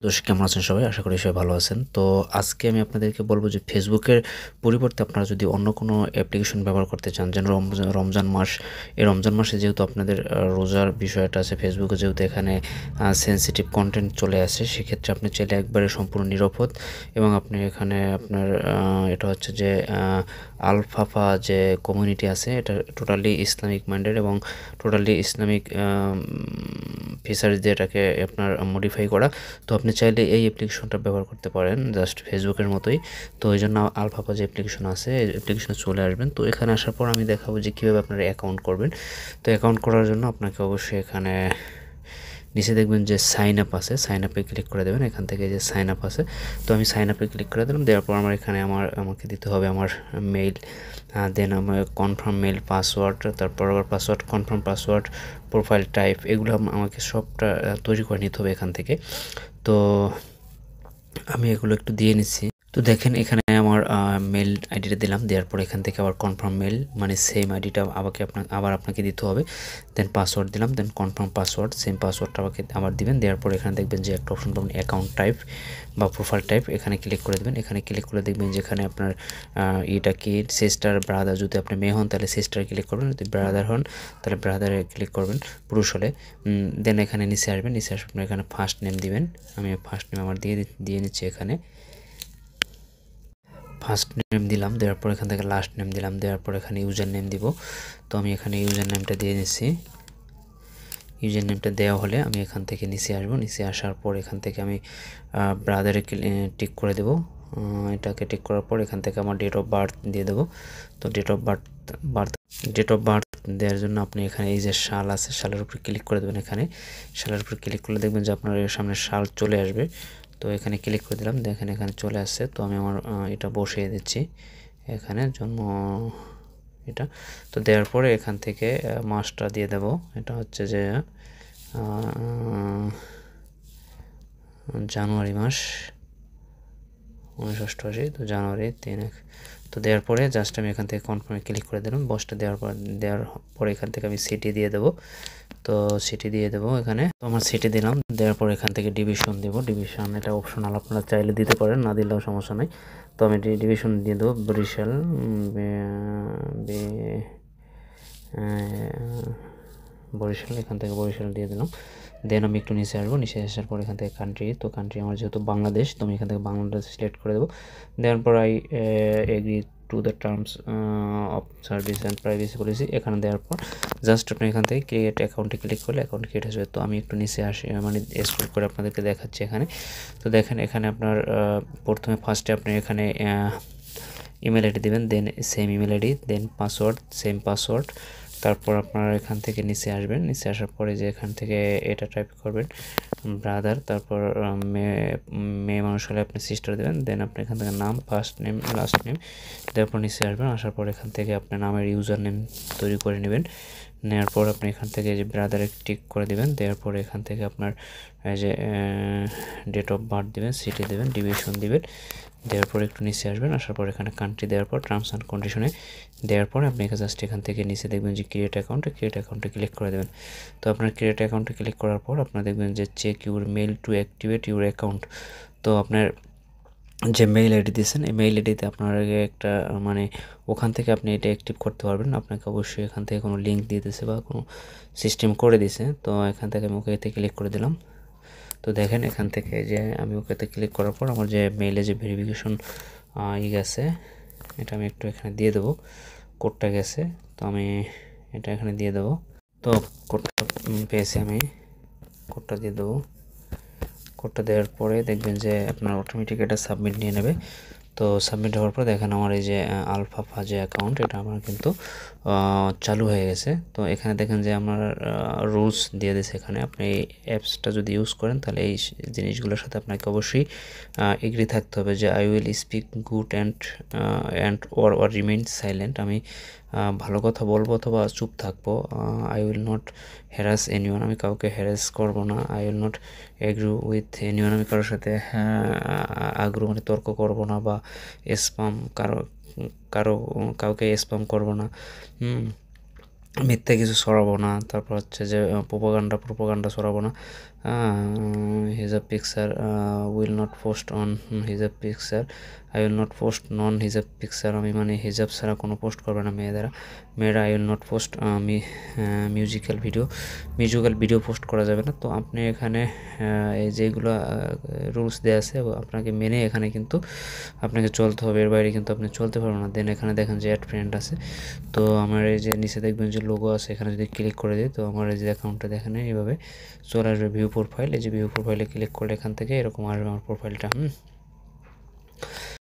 দর্শক কেমন আছেন সবাই? আশা করি সবাই ভালো আছেন। তো আজকে আমি আপনাদেরকে বলব যে ফেসবুকের পরিবর্তে আপনারা যদি অন্য কোনো অ্যাপ্লিকেশন ব্যবহার করতে চান, যেন রমজান মাস, এই রমজান মাসে যেহেতু আপনাদের রোজার বিষয়টা আছে, ফেসবুকে যেহেতু এখানে সেনসিটিভ কনটেন্ট চলে আসে, সেক্ষেত্রে আপনি চাইলে একবারে সম্পূর্ণ নিরাপদ এবং আপনি এখানে আপনার এটা হচ্ছে যে আলফাফা যে কমিউনিটি আছে, এটা টোটালি ইসলামিক মাইন্ডেড এবং টোটালি ইসলামিক ফিচার্স দিয়ে এটাকে আপনার মডিফাই করা। তো আপনি চাইলে এই অ্যাপ্লিকেশনটা ব্যবহার করতে পারেন জাস্ট ফেসবুকের মতোই। তো এই জন্য আলফাপা যে অ্যাপ্লিকেশন আছে, এই অ্যাপ্লিকেশনে চলে আসবেন। তো এখানে আসার পর আমি দেখাবো যে কীভাবে আপনারা অ্যাকাউন্ট করবেন। তো অ্যাকাউন্ট করার জন্য আপনাকে অবশ্যই এখানে নিচে দেখবেন যে সাইন আপ আছে, সাইন আপে ক্লিক করে দেবেন। এখান থেকে যে সাইন আপ আছে, তো আমি সাইন আপে ক্লিক করে দিলাম। দেওয়ার পর আমার এখানে আমাকে দিতে হবে আমার মেইল, দেন আমার কনফার্ম মেল, পাসওয়ার্ড, তারপর আবার password, confirm password, profile type, এগুলো আমাকে সবটা তৈরি করে নিতে হবে এখান থেকে। তো আমি এগুলো একটু দিয়ে নিচ্ছি। তো দেখেন এখানে আমার মেল আইডিটা দিলাম, দেওয়ার পর এখান থেকে আবার কনফার্ম মেল মানে সেম আইডিটা আবার আপনাকে দিতে হবে। দেন পাসওয়ার্ড দিলাম, দেন কনফার্ম পাসওয়ার্ড, সেম পাসওয়ার্ডটা আবার দিবেন। দেওয়ার পর এখানে দেখবেন যে একটা অপশন পাবেন অ্যাকাউন্ট টাইপ বা প্রোফাইল টাইপ, এখানে ক্লিক করে দেবেন। এখানে ক্লিক করে দেখবেন যেখানে আপনার এটা কি সিস্টার ব্রাদার, যদি আপনি মেয়ে হন তাহলে সিস্টারে ক্লিক করবেন, যদি ব্রাদার হন তাহলে ব্রাদারে ক্লিক করবেন, পুরুষ হলে। দেন এখানে নিচে আসবেন, নিচে আসার পর এখানে ফার্স্ট নেম দিবেন। আমি ফার্স্ট নেম আমার দিয়ে নিচ্ছি। এখানে ফার্স্ট নেম দিলাম, দেওয়ার পর এখান থেকে লাস্ট নেম দিলাম, দেওয়ার পর এখানে ইউজার নেম দিব। তো আমি এখানে ইউজার নেমটা দিয়ে নিচ্ছি। ইউজার নেমটা দেওয়া হলে আমি এখান থেকে নিচে আসবো, নিচে আসার পর এখান থেকে আমি ব্রাদারে টিক করে দেব। এটাকে টিক করার পর এখান থেকে আমার ডেট অফ বার্থ দিয়ে দেবো। তো ডেট অফ বার্থ দেওয়ার জন্য আপনি এখানে এই যে সাল আছে, সালের উপর ক্লিক করে দেবেন। এখানে সালের উপর ক্লিক করলে দেখবেন যে আপনার সামনে সাল চলে আসবে। তো এখানে ক্লিক করে দিলাম, দেখেন এখানে চলে আসছে। তো আমি আমার এটা বসিয়ে দিচ্ছি এখানে জন্ম এটা। তো দেওয়ার পরে এখান থেকে মাসটা দিয়ে দেব, এটা হচ্ছে যে জানুয়ারি মাস 1988। তো জানুয়ারি 3। তো দেওয়ার পরে জাস্ট আমি এখান থেকে কনফার্মে ক্লিক করে দিলাম। বসটা দেওয়ার পরে এখান থেকে আমি সিটি দিয়ে দেবো। তো সিটি দিয়ে দেবো এখানে। তো আমার সিটি দিলাম, দেওয়ার পর এখান থেকে ডিভিশন দেবো। ডিভিশন এটা অপশনাল, আপনারা চাইলে দিতে পারেন, না দিলেও সমস্যা নেই। তো আমি ডিভিশন দিয়ে দেবো বরিশাল, বরিশাল, এখান থেকে বরিশাল দিয়ে দিলাম। দেন আমি একটু নিচে আসবো, নিচে আসার পর এখান থেকে কান্ট্রি, তো কান্ট্রি আমার যেহেতু বাংলাদেশ, তো আমি এখান থেকে বাংলাদেশ সিলেক্ট করে দেবো। দেওয়ার পর I agree to the terms of service and privacy policy, এখানে দেওয়ার পর জাস্ট আপনি এখান থেকে ক্রিয়েট অ্যাকাউন্টে ক্লিক করলে অ্যাকাউন্ট ক্রিয়েট হয়ে যাবে। তো আমি একটু নিচে আসি, মানে স্ক্রল করে আপনাদেরকে দেখাচ্ছি এখানে। তো দেখেন এখানে আপনার প্রথমে ফার্স্টে আপনি এখানে ইমেল আইডি দেবেন, দেন সেম ইমেল আইডি, দেন পাসওয়ার্ড, সেম পাসওয়ার্ড। তারপর আপনারা এখান থেকে নিচে আসবেন, নিচে আসার পরে যে এখান থেকে এটা টাইপ করবেন ব্রাদার, তারপর মেয়ে মানুষ হলে আপনি সিস্টার দেবেন। দেন আপনি এখান থেকে নাম, ফার্স্ট নেম, লাস্ট নেম, তারপর নিচে আসবেন। আসার পর এখান থেকে আপনার নামের ইউজার নেম তৈরি করে নেবেন। নেওয়ার পর আপনি এখান থেকে যে ব্রাদারে টিক করে দেবেন। দেওয়ার পরে এখান থেকে আপনার যে ডেট অফ বার্থ দেবেন, সিটি দেবেন, ডিভিশন দেবেন। দেওয়ার পর একটু নিচে আসবেন, আসার পর এখানে কান্ট্রি দেওয়ার পর টার্মস অ্যান্ড কন্ডিশনে দেওয়ার পর আপনি জাস্ট এখান থেকে নিচে দেখবেন যে ক্রিয়েট অ্যাকাউন্টে ক্লিক করে দেবেন। তো আপনার ক্রিয়েট অ্যাকাউন্টে ক্লিক করার পর আপনার দেখবেন যে check your mail to activate your account. তো আপনার যে মেইল আইডি দিয়েছেন, এই মেইল আইডিতে আপনার একটা মানে ওখান থেকে আপনি এটা অ্যাক্টিভ করতে পারবেন। আপনাকে অবশ্যই এখান থেকে কোনো লিঙ্ক দিয়ে দিয়েছে বা কোনো সিস্টেম করে দিয়েছে। তো এখান থেকে আমি ওকেতে ক্লিক করে দিলাম। তো দেখেন এখান থেকে যে আমি ওকেতে ক্লিক করার পর আমার যে মেইলে যে ভেরিফিকেশন গেছে, এটা আমি একটু এখানে দিয়ে দেবো, কোডটা গেছে। তো আমি এটা এখানে দিয়ে দেবো। তো কোডটা পেয়েছি, আমি কোডটা দিয়ে দেবো। কোডটা দেওয়ার পরে দেখবেন যে আপনার অটোমেটিক এটা সাবমিট নিয়ে নেবে। তো সাবমিট হওয়ার পর দেখেন আমার এই যে আলফাফা যে অ্যাকাউন্ট, এটা আমার কিন্তু চালু হয়ে গেছে। তো এখানে দেখেন যে আমার রুলস দিয়ে দিয়েছে। এখানে আপনি এই অ্যাপসটা যদি ইউজ করেন তাহলে এই জিনিসগুলোর সাথে আপনাকে অবশ্যই এগ্রি থাকতে হবে যে I will speak good and or remain silent. আমি ভালো কথা বলবো অথবা চুপ থাকবো। I will not harass anyone, আমি কাউকে হ্যারাস করবো না। I will not agree with anyone, আমি কারোর সাথে আগ্রহ মানে তর্ক করবো না, বা স্পাম কাউকে স্পাম করবো না, মিথ্যা কিছু ছড়াবো না। তারপর হচ্ছে যে প্রোপাগান্ডা ছড়াবো না। hijab picture will not post on hijab picture, I will not post non hijab picture, আমি মানে হিজাব ছাড়া কোনো পোস্ট করবে না মেয়েরা I will not post musical video post করা যাবে না। তো আপনি এখানে এই যেগুলো রুলস দেওয়া আছে আপনাকে মেনে এখানে কিন্তু আপনাকে চলতে হবে, এর বাইরে কিন্তু আপনি চলতে পারবেন না। দেন এখানে দেখেন যে অ্যাড ফ্রেন্ড আছে, তো আমার এই যে নিচে দেখবেন যে লোগো আছে, এখানে যদি ক্লিক করে দিই তো আমার এই যে অ্যাকাউন্টটা দেখেন এইভাবে চলে আসবে ভিউ প্রোফাইল। এই যে ভিউ প্রোফাইলে ক্লিক করলে এখান থেকে এরকম আসবে আমার প্রোফাইলটা।